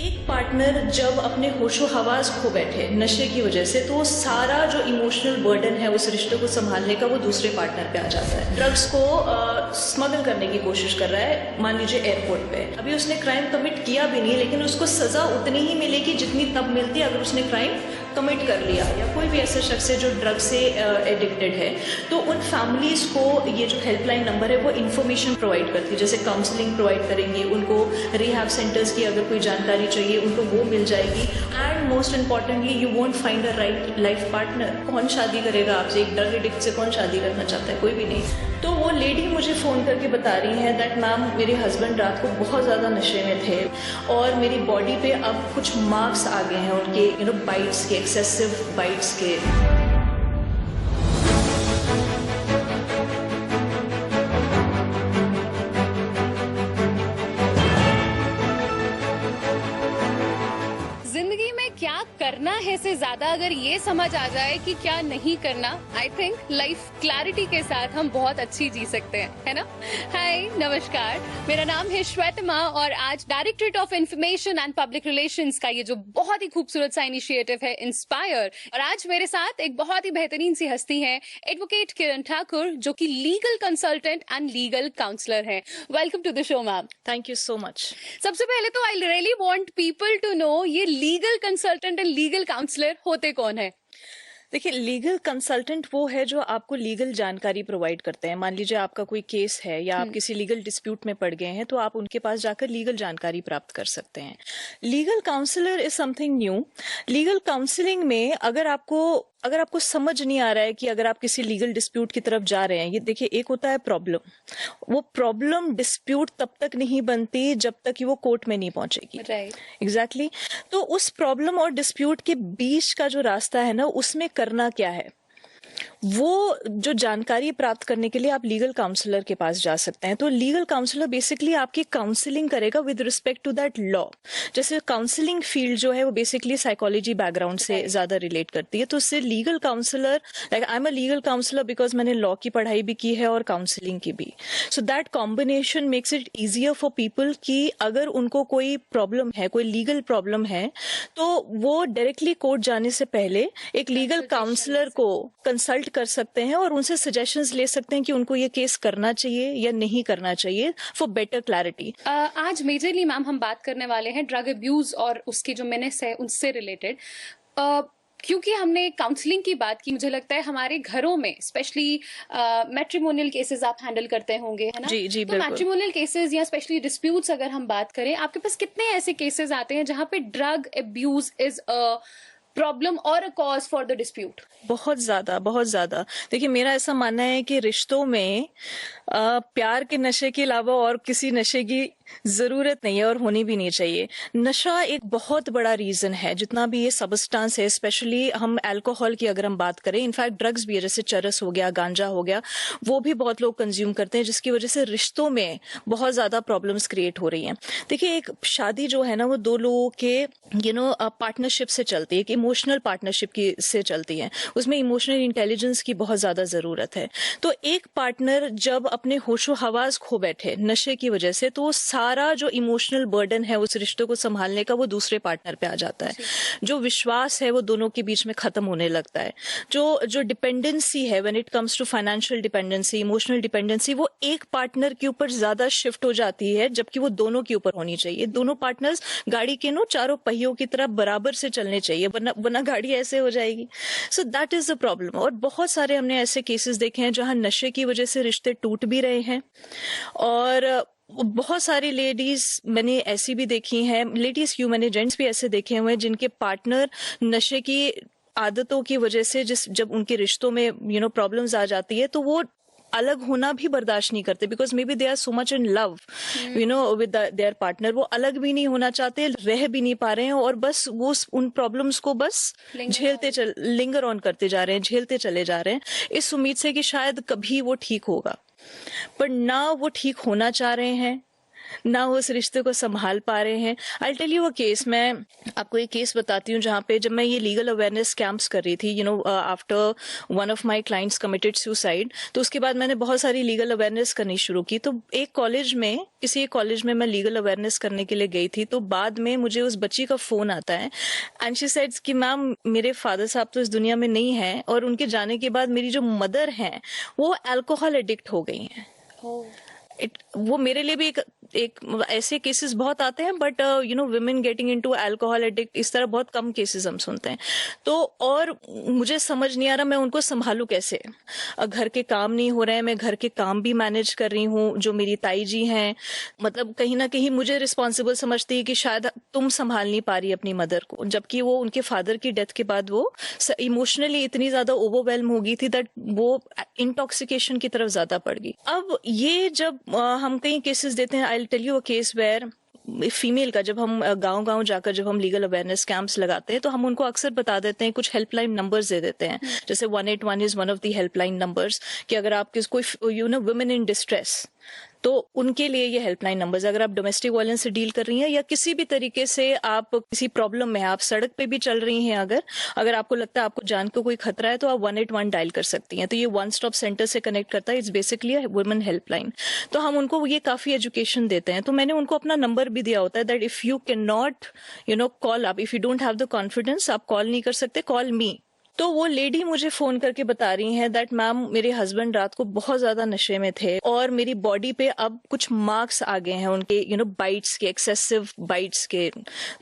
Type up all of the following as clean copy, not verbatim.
एक पार्टनर जब अपने होशो हवास खो बैठे नशे की वजह से, तो वो सारा जो इमोशनल बर्डन है उस रिश्ते को संभालने का वो दूसरे पार्टनर पे आ जाता है। ड्रग्स को स्मगल करने की कोशिश कर रहा है, मान लीजिए एयरपोर्ट पे। अभी उसने क्राइम कमिट किया भी नहीं, लेकिन उसको सजा उतनी ही मिलेगी जितनी तब मिलती अगर उसने क्राइम कमिट कर लिया। या कोई भी ऐसा शख्स है जो ड्रग से एडिक्टेड है, तो उन फैमिलीज़ को ये जो हेल्पलाइन नंबर है वो इन्फॉर्मेशन प्रोवाइड करती है। जैसे काउंसलिंग प्रोवाइड करेंगे, उनको रिहैब सेंटर्स की अगर कोई जानकारी चाहिए उनको वो मिल जाएगी। And most importantly, you won't find a right life partner. कौन शादी करेगा आपसे? एक ड्रग एडिक्ट से कौन शादी करना चाहता है? कोई भी नहीं। तो वो लेडी मुझे फ़ोन करके बता रही है दैट मैम, मेरे हस्बैंड रात को बहुत ज़्यादा नशे में थे और मेरी बॉडी पे अब कुछ मार्क्स आ गए हैं उनके बाइट्स के, एक्सेसिव बाइट्स के। जिंदगी में क्या करना है से ज्यादा अगर ये समझ आ जाए कि क्या नहीं करना, आई थिंक लाइफ क्लैरिटी के साथ हम बहुत अच्छी जी सकते हैं, है ना। हाय, नमस्कार, मेरा नाम है श्वेतमा और आज directorate of information and public relations का ये जो बहुत ही खूबसूरत सा इनिशिएटिव है इंस्पायर, और आज मेरे साथ एक बहुत ही बेहतरीन सी हस्ती है, एडवोकेट किरण ठाकुर, जो कि legal consultant and legal counsellor है। Welcome to the show ma'am. Thank you so much. सबसे पहले तो I really want people to know, ये legal consultant and legal counsellor होते कौन है? देखिए, लीगल कंसल्टेंट वो है जो आपको लीगल जानकारी प्रोवाइड करते हैं। मान लीजिए आपका कोई केस है या आप किसी लीगल डिस्प्यूट में पड़ गए हैं, तो आप उनके पास जाकर लीगल जानकारी प्राप्त कर सकते हैं। Legal counsellor is something new. Legal counselling में अगर आपको समझ नहीं आ रहा है कि अगर आप किसी लीगल डिस्प्यूट की तरफ जा रहे हैं, ये देखिए, एक होता है प्रॉब्लम। वो प्रॉब्लम डिस्प्यूट तब तक नहीं बनती जब तक कि वो कोर्ट में नहीं पहुंचेगी। Right, exactly. तो उस प्रॉब्लम और डिस्प्यूट के बीच का जो रास्ता है ना, उसमें करना क्या है, वो जो जानकारी प्राप्त करने के लिए आप लीगल काउंसलर के पास जा सकते हैं। तो लीगल काउंसलर बेसिकली आपकी काउंसलिंग करेगा with respect to that law. जैसे काउंसलिंग फील्ड जो है वो बेसिकली साइकोलॉजी बैकग्राउंड से ज्यादा रिलेट करती है, तो उससे legal counsellor, like I am a legal counsellor because मैंने लॉ की पढ़ाई भी की है और काउंसलिंग की भी। So that combination makes it easier for people कि अगर उनको कोई प्रॉब्लम है, कोई लीगल प्रॉब्लम है, तो वो डायरेक्टली कोर्ट जाने से पहले एक लीगल काउंसलर को कंसल्ट कर सकते हैं और उनसे सजेशंस ले सकते हैं कि उनको ये केस करना चाहिए या नहीं करना चाहिए, फॉर बेटर क्लैरिटी। आज मेजरली मैम हम बात करने वाले हैं ड्रग अब्यूज और उसकी जो मेनेस है उनसे रिलेटेड। क्योंकि हमने काउंसलिंग की बात की, मुझे लगता है हमारे घरों में स्पेशली मैट्रिमोनियल केसेस आप हैंडल करते होंगे, है ना। जी जी, तो मैट्रिमोनियल केसेस या स्पेशली डिस्प्यूट्स अगर हम बात करें, आपके पास कितने ऐसे केसेस आते हैं जहां पे drug abuse is a problem और a cause for the dispute? बहुत ज्यादा, बहुत ज्यादा। देखिए, मेरा ऐसा मानना है कि रिश्तों में प्यार के नशे के अलावा और किसी नशे की जरूरत नहीं है और होनी भी नहीं चाहिए। नशा एक बहुत बड़ा रीजन है, जितना भी ये सबस्टांस है, स्पेशली हम अल्कोहल की अगर हम बात करें, इनफैक्ट ड्रग्स भी है, जैसे चरस हो गया, गांजा हो गया, वो भी बहुत लोग कंज्यूम करते हैं, जिसकी वजह से रिश्तों में बहुत ज्यादा प्रॉब्लम्स क्रिएट हो रही हैं। देखिए, एक शादी जो है ना, वो दो लोगों के पार्टनरशिप से चलती है, एक इमोशनल पार्टनरशिप की से चलती है। उसमें इमोशनल इंटेलिजेंस की बहुत ज्यादा जरूरत है। तो एक पार्टनर जब अपने होशो हवास खो बैठे नशे की वजह से, तो सारा जो इमोशनल बर्डन है उस रिश्ते को संभालने का वो दूसरे पार्टनर पे आ जाता है। जो विश्वास है वो दोनों के बीच में खत्म होने लगता है। जो डिपेंडेंसी है, when it comes to financial dependency, emotional dependency, वो एक पार्टनर के ऊपर ज्यादा शिफ्ट हो जाती है, जबकि वो दोनों के ऊपर होनी चाहिए। दोनों पार्टनर्स गाड़ी के चारों पहियों की तरह बराबर से चलने चाहिए, वरना गाड़ी ऐसे हो जाएगी। So that is the problem. और बहुत सारे हमने ऐसे केसेस देखे हैं जहां नशे की वजह से रिश्ते टूट भी रहे हैं, और बहुत सारी लेडीज मैंने ऐसी भी देखी हैं, लेडीज क्यों, मैंने जेंट्स भी ऐसे देखे हुए हैं जिनके पार्टनर नशे की आदतों की वजह से जब उनके रिश्तों में प्रॉब्लम्स आ जाती है, तो वो अलग होना भी बर्दाश्त नहीं करते, because maybe they are so much in love with their partner. वो अलग भी नहीं होना चाहते, रह भी नहीं पा रहे हैं, और बस वो उन प्रॉब्लम्स को बस लिंगर ऑन करते जा रहे हैं, झेलते चले जा रहे हैं, इस उम्मीद से कि शायद कभी वो ठीक होगा। पर ना वो ठीक होना चाह रहे हैं, ना उस रिश्ते को संभाल पा रहे हैं। I tell you a case, मैं आपको एक केस बताती हूँ जहाँ पे जब मैं ये लीगल अवेयरनेस कैंप्स कर रही थी, after one of my clients committed suicide, तो उसके बाद मैंने बहुत सारी लीगल अवेयरनेस करनी शुरू की। तो किसी एक कॉलेज में मैं लीगल अवेयरनेस करने के लिए गई थी, तो बाद में मुझे उस बच्ची का फोन आता है एंड शी सेड्स कि मैम मेरे फादर साहब तो इस दुनिया में नहीं है, और उनके जाने के बाद मेरी जो मदर हैं वो अल्कोहल एडिक्ट हो गई हैं। वो मेरे लिए भी एक ऐसे केसेस बहुत आते हैं, but women getting into alcohol addict, इस तरह बहुत कम केसेस हम सुनते हैं। तो और मुझे समझ नहीं आ रहा मैं उनको संभालूं कैसे। घर के काम नहीं हो रहे हैं, मैं घर के काम भी मैनेज कर रही हूँ। जो मेरी ताई जी हैं, मतलब कहीं ना कहीं मुझे रिस्पॉन्सिबल समझती है कि शायद तुम संभाल नहीं पा रही अपनी मदर को, जबकि वो उनके फादर की डेथ के बाद वो इमोशनली इतनी ज्यादा ओवरवेल्म हो गई थी दैट वो इंटॉक्सिकेशन की तरफ ज्यादा पड़ गई। अब ये जब हम कई केसेस देते हैं, I tell you a case where female का, जब हम गांव जाकर जब हम लीगल अवेयरनेस कैंप्स लगाते हैं तो हम उनको अक्सर बता देते हैं, कुछ हेल्पलाइन नंबर्स दे देते हैं, जैसे 181 is one of the helpline numbers, कि अगर आप कोई वुमेन इन डिस्ट्रेस, तो उनके लिए ये हेल्पलाइन नंबर्स, अगर आप डोमेस्टिक वायलेंस से डील कर रही हैं या किसी भी तरीके से आप किसी प्रॉब्लम में, आप सड़क पे भी चल रही हैं, अगर आपको लगता है आपको जान को कोई खतरा है, तो आप 181 डायल कर सकती हैं। तो ये वन स्टॉप सेंटर से कनेक्ट करता है, it's basically a women helpline. तो हम उनको ये काफी एजुकेशन देते हैं। तो मैंने उनको अपना नंबर भी दिया होता है that if you can not call up, if you don't have the confidence, आप कॉल नहीं कर सकते, कॉल मी। तो वो लेडी मुझे फोन करके बता रही हैं दैट मैम मेरे हस्बैंड रात को बहुत ज्यादा नशे में थे और मेरी बॉडी पे अब कुछ मार्क्स आ गए हैं उनके बाइट्स के, एक्सेसिव बाइट्स के,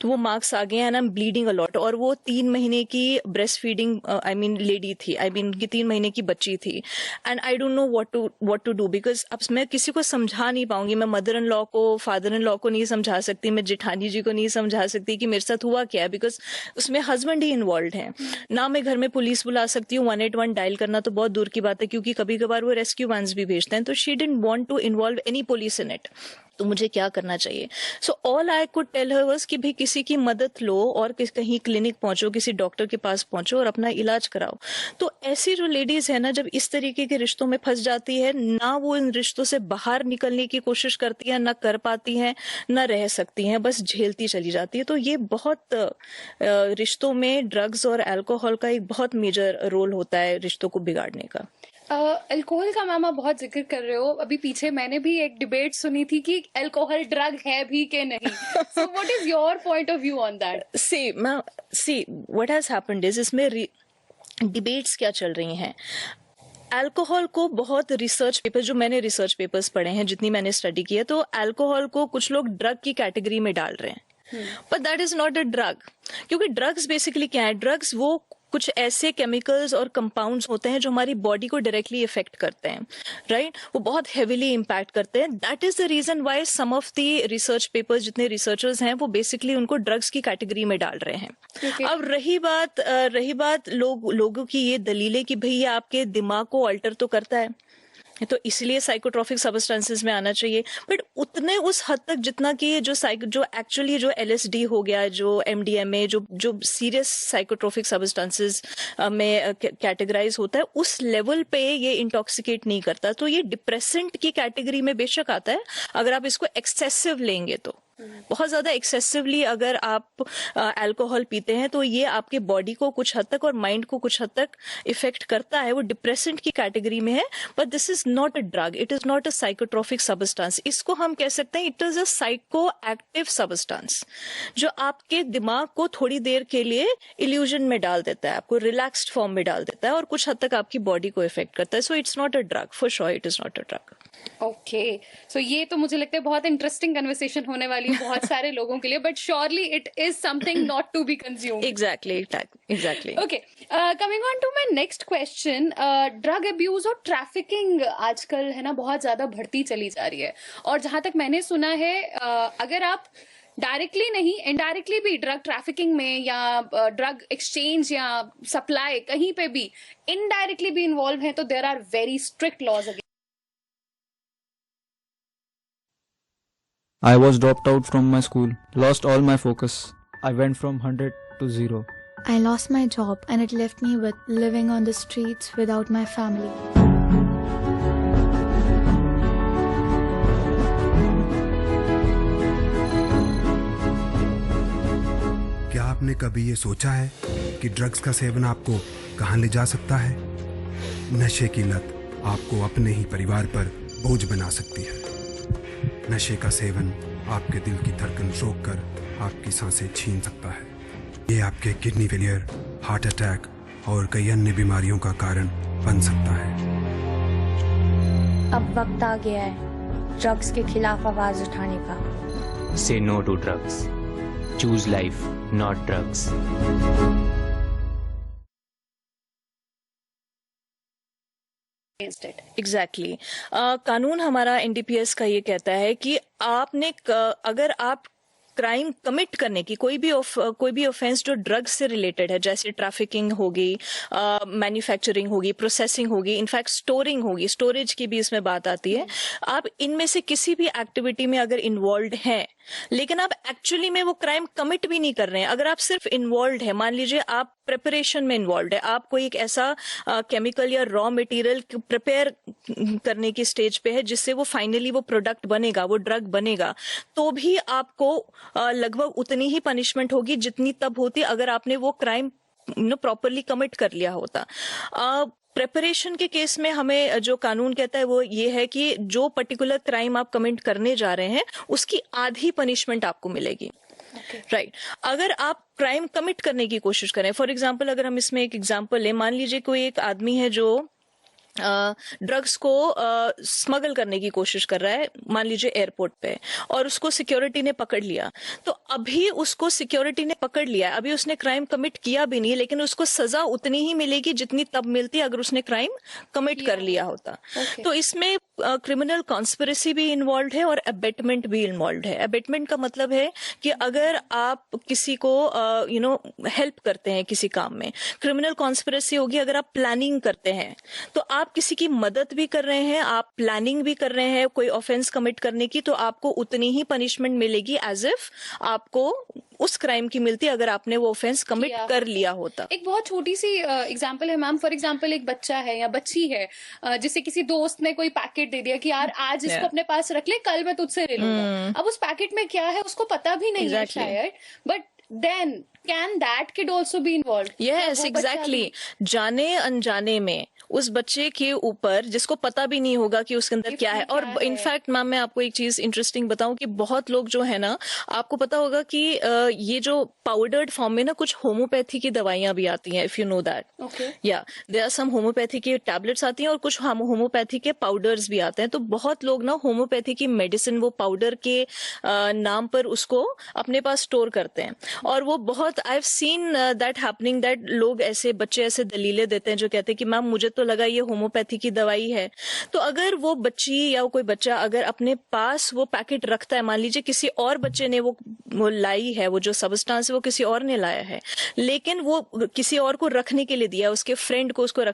तो वो मार्क्स आ गए हैं and I am bleeding a lot. और वो 3 महीने की ब्रेस्ट फीडिंग लेडी थी, उनकी 3 महीने की बच्ची थी, and I don't know what to do, because अब मैं किसी को समझा नहीं पाऊंगी। मैं मदर इन लॉ को, फादर इन लॉ को नहीं समझा सकती, मैं जेठानी जी को नहीं समझा सकती कि मेरे साथ हुआ क्या है, बिकॉज उसमें हस्बैंड ही इन्वॉल्व है ना। मैं घर में पुलिस बुला सकती हूँ, 181 डायल करना तो बहुत दूर की बात है, क्योंकि कभी कभार वो रेस्क्यू वैन्स भी भेजते हैं। तो she didn't want to involve any police in it. तो मुझे क्या करना चाहिए? So all I could tell her was कि भाई किसी की मदद लो और कहीं क्लिनिक पहुंचो, किसी डॉक्टर के पास पहुंचो और अपना इलाज कराओ। तो ऐसी जो लेडीज है ना, जब इस तरीके के रिश्तों में फंस जाती है ना, वो इन रिश्तों से बाहर निकलने की कोशिश करती है, ना कर पाती हैं, ना रह सकती हैं, बस झेलती चली जाती है। तो ये बहुत रिश्तों में ड्रग्स और अल्कोहल का एक बहुत मेजर रोल होता है रिश्तों को बिगाड़ने का। अल्कोहल का मैम आप बहुत जिक्र कर रहे हो, अभी पीछे मैंने भी एक डिबेट सुनी थी कि अल्कोहल ड्रग है भी कि नहीं। So what is your point of view on that? See what has happened is, इसमें डिबेट्स क्या चल रही हैं। अल्कोहल को बहुत रिसर्च पेपर्स, जो मैंने रिसर्च पेपर्स पढ़े हैं, जितनी मैंने स्टडी की है, तो अल्कोहल को कुछ लोग ड्रग की कैटेगरी में डाल रहे हैं, but that is not a drug. क्योंकि ड्रग्स बेसिकली क्या है? ड्रग्स वो कुछ ऐसे केमिकल्स और कंपाउंड्स होते हैं जो हमारी बॉडी को डायरेक्टली इफेक्ट करते हैं, राइट? वो बहुत हेविली इम्पैक्ट करते हैं। That is the reason why some of the research papers, जितने रिसर्चर्स हैं, वो बेसिकली उनको ड्रग्स की कैटेगरी में डाल रहे हैं। अब रही बात लोगों की ये दलीलें कि भाई ये आपके दिमाग को अल्टर तो करता है, तो इसलिए साइकोट्रॉपिक सब्सटेंसेस में आना चाहिए, बट उतने उस हद तक जितना कि जो एक्चुअली जो LSD हो गया, जो MDMA, जो सीरियस साइकोट्रॉपिक सब्सटेंसेस में कैटेगराइज होता है, उस लेवल पे ये इंटॉक्सिकेट नहीं करता। तो ये डिप्रेसेंट की कैटेगरी में बेशक आता है अगर आप इसको एक्सेसिव लेंगे, तो बहुत ज्यादा एक्सेसिवली अगर आप अल्कोहल पीते हैं तो ये आपके बॉडी को कुछ हद तक और माइंड को कुछ हद तक इफेक्ट करता है। वो डिप्रेसेंट की कैटेगरी में है, but this is not a drug, it is not a psychotropic substance. इसको हम कह सकते हैं it is a psycho active substance, जो आपके दिमाग को थोड़ी देर के लिए इल्यूजन में डाल देता है, आपको रिलैक्स्ड फॉर्म में डाल देता है और कुछ हद तक आपकी बॉडी को इफेक्ट करता है। So it's not a drug, for sure it is not a drug. Okay, so ये तो मुझे लगता है बहुत इंटरेस्टिंग कन्वर्सेशन होने वाली है बहुत सारे लोगों के लिए, but surely it is something not to be consumed. Exactly. Okay, coming on to my next question, drug abuse और ट्रैफिकिंग आजकल है ना बहुत ज्यादा बढ़ती चली जा रही है, और जहां तक मैंने सुना है अगर आप डायरेक्टली नहीं इनडायरेक्टली भी ड्रग ट्रैफिकिंग में या ड्रग एक्सचेंज या सप्लाई कहीं पे भी इनडायरेक्टली भी इन्वॉल्व है, तो there are very strict laws against. I was dropped out from my school, lost all my focus. I went from 100 to 0. I lost my job and it left me with living on the streets without my family. आपने कभी ये सोचा है कि drugs का seven आपको कहाँ ले जा सकता है? नशे की लत आपको अपने ही परिवार पर बोझ बना सकती है। नशे का सेवन आपके दिल की धड़कन रोककर आपकी सांसें छीन सकता है। ये आपके किडनी फेलियर, हार्ट अटैक और कई अन्य बीमारियों का कारण बन सकता है। अब वक्त आ गया है ड्रग्स के खिलाफ आवाज उठाने का। Say no to drugs. Choose life, not drugs. Exactly कानून हमारा एनडीपीएस का ये कहता है कि अगर आप क्राइम कमिट करने की कोई भी ऑफेंस जो ड्रग्स से रिलेटेड है, जैसे ट्रैफिकिंग होगी, मैन्युफैक्चरिंग होगी, प्रोसेसिंग होगी, इनफैक्ट स्टोरिंग होगी, स्टोरेज की भी इसमें बात आती है। आप इनमें से किसी भी एक्टिविटी में अगर इन्वॉल्व हैं लेकिन आप एक्चुअली में वो क्राइम कमिट भी नहीं कर रहे हैं, अगर आप सिर्फ इन्वॉल्व है, मान लीजिए आप प्रिपरेशन में इन्वॉल्व है, आप कोई एक ऐसा केमिकल या रॉ मटेरियल प्रिपेयर करने की स्टेज पे है जिससे वो फाइनली वो प्रोडक्ट बनेगा, वो ड्रग बनेगा, तो भी आपको लगभग उतनी ही पनिशमेंट होगी जितनी तब होती अगर आपने वो क्राइम प्रॉपरली कमिट कर लिया होता। प्रेपरेशन के केस में हमें जो कानून कहता है वो ये है कि जो पर्टिकुलर क्राइम आप कमिट करने जा रहे हैं उसकी आधी पनिशमेंट आपको मिलेगी। राइट अगर आप क्राइम कमिट करने की कोशिश करें, फॉर एग्जाम्पल अगर हम इसमें एक एग्जाम्पल लें, मान लीजिए कोई एक आदमी है जो ड्रग्स को स्मगल करने की कोशिश कर रहा है, मान लीजिए एयरपोर्ट पे, और उसको सिक्योरिटी ने पकड़ लिया, तो अभी उसको सिक्योरिटी ने पकड़ लिया, अभी उसने क्राइम कमिट किया भी नहीं, लेकिन उसको सजा उतनी ही मिलेगी जितनी तब मिलती अगर उसने क्राइम कमिट कर लिया होता। तो इसमें क्रिमिनल कॉन्स्पिरेसी भी इन्वॉल्व है और अबेटमेंट भी इन्वॉल्व है। अबेटमेंट का मतलब है कि अगर आप किसी को हेल्प करते हैं किसी काम में, क्रिमिनल कॉन्स्पिरेसी होगी अगर आप प्लानिंग करते हैं, तो आप किसी की मदद भी कर रहे हैं, आप प्लानिंग भी कर रहे हैं कोई ऑफेंस कमिट करने की, तो आपको उतनी ही पनिशमेंट मिलेगी एज इफ आपको उस क्राइम की मिलती अगर आपने वो ऑफेंस कमिट कर लिया होता। एक बहुत छोटी सी एग्जांपल है मैम, फॉर एग्जांपल एक बच्चा है या बच्ची है जिसे किसी दोस्त ने कोई पैकेट दे दिया कि यार आज इसको अपने पास रख ले, कल मैं तुझसे ले लूंगा। अब उस पैकेट में क्या है उसको पता भी नहीं है शायद, but then can that kid also be involve? Yes exactly, जाने अनजाने में उस बच्चे के ऊपर, जिसको पता भी नहीं होगा कि उसके अंदर क्या है। और इनफैक्ट मैम मैं आपको एक चीज इंटरेस्टिंग बताऊं कि बहुत लोग जो है ना, आपको पता होगा कि ये जो पाउडर्ड फॉर्म में ना कुछ होम्योपैथी की दवाइयां भी आती हैं, इफ यू नो दैट। या देयर आर सम होम्योपैथी की टैबलेट्स आती हैं और कुछ होम्योपैथी के पाउडर्स भी आते हैं। तो बहुत लोग ना होम्योपैथी की मेडिसिन वो पाउडर के नाम पर उसको अपने पास स्टोर करते हैं, और वो बहुत I have seen that happening, that लोग ऐसे बच्चे ऐसे दलीलें देते हैं जो कहते हैं कि मैम मुझे तो लगा ये होम्योपैथी की दवाई है। तो अगर वो बच्ची या कोई बच्चा अगर अपने पास वो पैकेट रखता है, मान लीजिए किसी और बच्चे ने वो लाई है, वो जो सब्सटेंस है वो किसी और ने लाया है, लेकिन वो किसी और को रखने के लिए दिया, उसके फ्रेंड को उसको